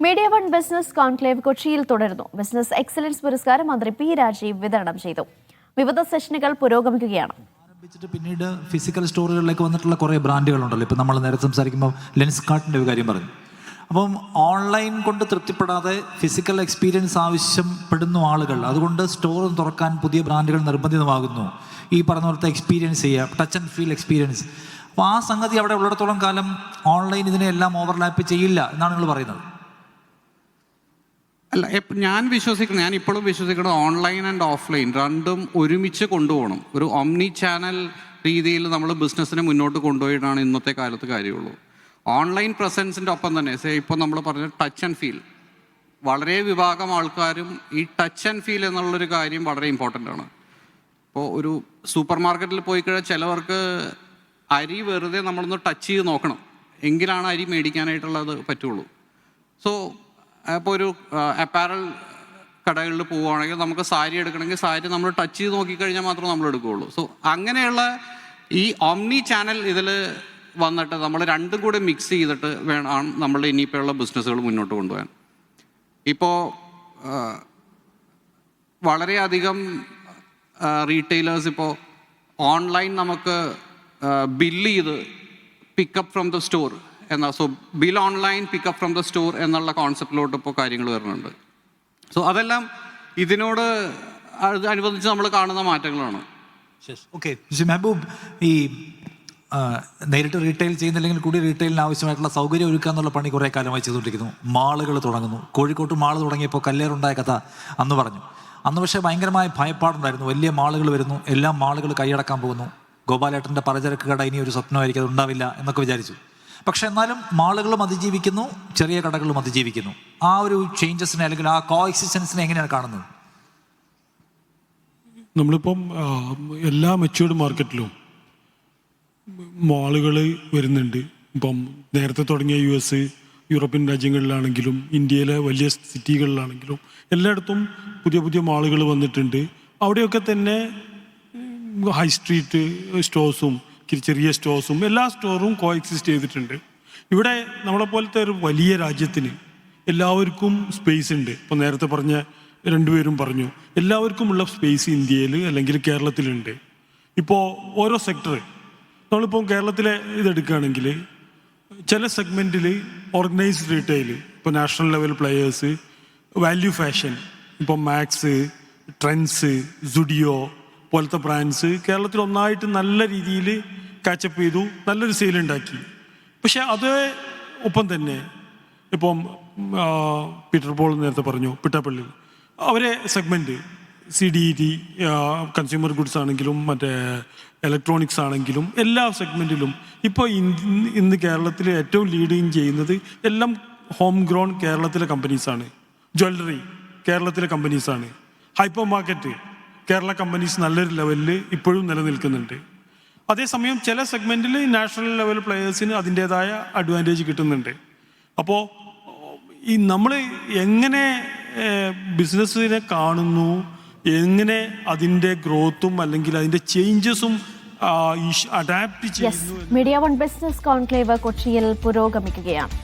Media one business conclave കൊച്ചിയിൽ തുടരുന്നു. Business excellence പുരസ്കാരം മന്ത്രി പി രാജീവ് വിതരണം ചെയ്തു. വിവിധ സെഷനുകൾ പുരോഗമിക്കുകയാണ്. പിന്നീട് ഫിസിക്കൽ സ്റ്റോറുകളിലേക്ക് വന്നിട്ടുള്ള കുറേ ബ്രാൻഡുകളുണ്ടല്ലോ. ഇപ്പം നമ്മൾ നേരെ സംസാരിക്കുമ്പോൾ ലെൻസ് കാർട്ടിൻ്റെ ഒരു കാര്യം പറഞ്ഞു. അപ്പം ഓൺലൈൻ കൊണ്ട് തൃപ്തിപ്പെടാതെ ഫിസിക്കൽ എക്സ്പീരിയൻസ് ആവശ്യപ്പെടുന്ന ആളുകൾ, അതുകൊണ്ട് സ്റ്റോർ തുറക്കാൻ പുതിയ ബ്രാൻഡുകൾ നിർബന്ധിതമാകുന്നു. ഈ പറഞ്ഞ പോലത്തെ എക്സ്പീരിയൻസ് ചെയ്യുക, ടച്ച് ആൻഡ് ഫീൽ എക്സ്പീരിയൻസ്. അപ്പോൾ ആ സംഗതി അവിടെ ഉള്ളിടത്തോളം കാലം ഓൺലൈൻ ഇതിനെല്ലാം ഓവർലാപ്പ് ചെയ്യില്ല എന്നാണ് നിങ്ങൾ പറയുന്നത്. അല്ല, ഞാൻ ഇപ്പോഴും വിശ്വസിക്കുന്നത് ഓൺലൈൻ ആൻഡ് ഓഫ്ലൈൻ രണ്ടും ഒരുമിച്ച് കൊണ്ടുപോകണം. ഒരു ഓംനി ചാനൽ രീതിയിൽ നമ്മൾ ബിസിനസ്സിനെ മുന്നോട്ട് കൊണ്ടുപോയിട്ടാണ് ഇന്നത്തെ കാലത്ത് കാര്യമുള്ളൂ. ഓൺലൈൻ പ്രസൻസിൻ്റെ ഒപ്പം തന്നെ ഇപ്പോൾ നമ്മൾ പറഞ്ഞ ടച്ച് ആൻഡ് ഫീൽ, വളരെ വിഭാഗം ആൾക്കാരും ഈ ടച്ച് ആൻഡ് ഫീൽ എന്നുള്ളൊരു കാര്യം വളരെ ഇമ്പോർട്ടൻ്റ് ആണ്. ഇപ്പോൾ ഒരു സൂപ്പർ മാർക്കറ്റിൽ പോയി കഴിഞ്ഞാൽ ചിലവർക്ക് അരി വെറുതെ നമ്മളൊന്ന് ടച്ച് ചെയ്ത് നോക്കണം, എങ്കിലാണ് അരി മേടിക്കാനായിട്ടുള്ളത് പറ്റുള്ളൂ. സോ ഇപ്പോൾ ഒരു അപ്പാരൽ കടകളിൽ പോവുകയാണെങ്കിൽ നമുക്ക് സാരി എടുക്കണമെങ്കിൽ സാരി നമ്മൾ ടച്ച് ചെയ്ത് നോക്കിക്കഴിഞ്ഞാൽ മാത്രമേ നമ്മൾ എടുക്കുകയുള്ളൂ. സോ അങ്ങനെയുള്ള ഈ ഓംനി ചാനൽ ഇതിൽ വന്നിട്ട് നമ്മൾ രണ്ടും കൂടെ മിക്സ് ചെയ്തിട്ട് വേണം നമ്മളുടെ ഇനിയിപ്പോഴുള്ള ബിസിനസ്സുകൾ മുന്നോട്ട് കൊണ്ടുപോകാൻ. ഇപ്പോൾ വളരെയധികം റീറ്റെയിലേഴ്സ് ഇപ്പോൾ ഓൺലൈൻ നമുക്ക് ബില്ല് ചെയ്ത് pickup from the store so bill online pickup from the store എന്നുള്ള കോൺസെപ്റ്റിലോട്ട് ഇപ്പോൾ കാര്യങ്ങൾ വരുന്നുണ്ട്. സോ അതെല്ലാം ഇതിനോട് അനുബന്ധിച്ച് നമ്മൾ കാണുന്ന മാറ്റങ്ങളാണ്. ഓക്കെ മെഹബൂബ്, ഈ നേരിട്ട് റീറ്റെയിൽ ചെയ്യുന്നില്ലെങ്കിൽ കൂടി റീറ്റെയിലിന് ആവശ്യമായിട്ടുള്ള സൗകര്യം ഒരുക്കുക എന്നുള്ള പണി കുറേ കാലമായി ചെയ്തുകൊണ്ടിരിക്കുന്നു. മാളുകൾ തുടങ്ങുന്നു. കോഴിക്കോട്ട് മാൾ തുടങ്ങിയപ്പോൾ കല്ലേറുണ്ടായ കഥ അന്ന് പറഞ്ഞു. അന്ന് പക്ഷേ ഭയങ്കരമായ ഭയപ്പാടുണ്ടായിരുന്നു. വലിയ മാളുകൾ വരുന്നു, എല്ലാം മാളുകൾ കൈയടക്കാൻ പോകുന്നു, ഗോപാലേട്ടൻ്റെ പലചരക്ക് കട ഇനി ഒരു സ്വപ്നമായിരിക്കും, അത് ഉണ്ടാവില്ല എന്നൊക്കെ വിചാരിച്ചു. പക്ഷെ എന്നാലും മാളുകളും അതിജീവിക്കുന്നു, ചെറിയ കടകളും അതിജീവിക്കുന്നു. ആ ഒരു ചേഞ്ചസിനെ അല്ലെങ്കിൽ ആ കോ എക്സിസ്റ്റൻസിനെ എങ്ങനെയാണ് കാണുന്നത്? നമ്മളിപ്പം എല്ലാ മെച്യൂർഡ് മാർക്കറ്റിലും മാളുകൾ വരുന്നുണ്ട്. ഇപ്പം നേരത്തെ തുടങ്ങിയ US, യൂറോപ്യൻ രാജ്യങ്ങളിലാണെങ്കിലും ഇന്ത്യയിലെ വലിയ സിറ്റികളിലാണെങ്കിലും എല്ലായിടത്തും പുതിയ പുതിയ മാളുകൾ വന്നിട്ടുണ്ട്. അവിടെയൊക്കെ തന്നെ ഹൈ സ്ട്രീറ്റ് സ്റ്റോഴ്സും ചെറിയ സ്റ്റോഴ്സും എല്ലാ സ്റ്റോറും കോ എക്സിസ്റ്റ് ചെയ്തിട്ടുണ്ട്. ഇവിടെ നമ്മളെപ്പോലത്തെ ഒരു വലിയ രാജ്യത്തിന് എല്ലാവർക്കും സ്പേസ് ഉണ്ട്. ഇപ്പോൾ നേരത്തെ പറഞ്ഞ രണ്ടുപേരും പറഞ്ഞു, എല്ലാവർക്കുമുള്ള സ്പേസ് ഇന്ത്യയിൽ അല്ലെങ്കിൽ കേരളത്തിലുണ്ട്. ഇപ്പോൾ ഓരോ സെക്ടർ, നമ്മളിപ്പോൾ കേരളത്തിലെ ഇതെടുക്കുകയാണെങ്കിൽ ചില സെഗ്മെൻറ്റിൽ ഓർഗനൈസ്ഡ് റീറ്റെയിൽ, ഇപ്പോൾ national level players, value fashion, ഇപ്പോൾ മാക്സ്, ട്രെൻഡ്സ്, സുഡിയോ പോലത്തെ ബ്രാൻഡ്സ് കേരളത്തിൽ ഒന്നായിട്ട് നല്ല രീതിയിൽ കാച്ചപ്പ് ചെയ്തു, നല്ലൊരു സെയിലുണ്ടാക്കി. പക്ഷെ അത് ഒപ്പം തന്നെ ഇപ്പം പീറ്റർ പോൾ നേരത്തെ പറഞ്ഞു, പിട്ടാപ്പള്ളി അവരെ സെഗ്മെൻറ്റ് CDET, കൺസ്യൂമർ ഗുഡ്സ് ആണെങ്കിലും മറ്റേ ഇലക്ട്രോണിക്സ് ആണെങ്കിലും എല്ലാ സെഗ്മെൻറ്റിലും ഇപ്പോൾ ഇന്ന് കേരളത്തിൽ ഏറ്റവും ലീഡിങ് ചെയ്യുന്നത് എല്ലാം ഹോം ഗ്രോൺ കേരളത്തിലെ കമ്പനീസാണ്. ജ്വല്ലറി കേരളത്തിലെ കമ്പനീസാണ്. ഹൈപ്പർ മാർക്കറ്റ് കേരള കമ്പനീസ് നല്ലൊരു ലെവലിൽ ഇപ്പോഴും നിലനിൽക്കുന്നുണ്ട്. അതേസമയം ചില സെഗ്മെൻറ്റിൽ നാഷണൽ ലെവൽ പ്ലെയേഴ്സിന് അതിൻ്റേതായ അഡ്വാൻറ്റേജ് കിട്ടുന്നുണ്ട്. അപ്പോൾ ഈ നമ്മൾ എങ്ങനെ ബിസിനസ്സിനെ കാണുന്നു, എങ്ങനെ അതിൻ്റെ ഗ്രോത്തും അല്ലെങ്കിൽ അതിൻ്റെ ചേഞ്ചസും അഡാപ്റ്റ് ചെയ്യുന്നു. മീഡിയ വൺ ബിസിനസ് കോൺക്ലേവ് കൊച്ചിയിൽ പുരോഗമിക്കുകയാണ്.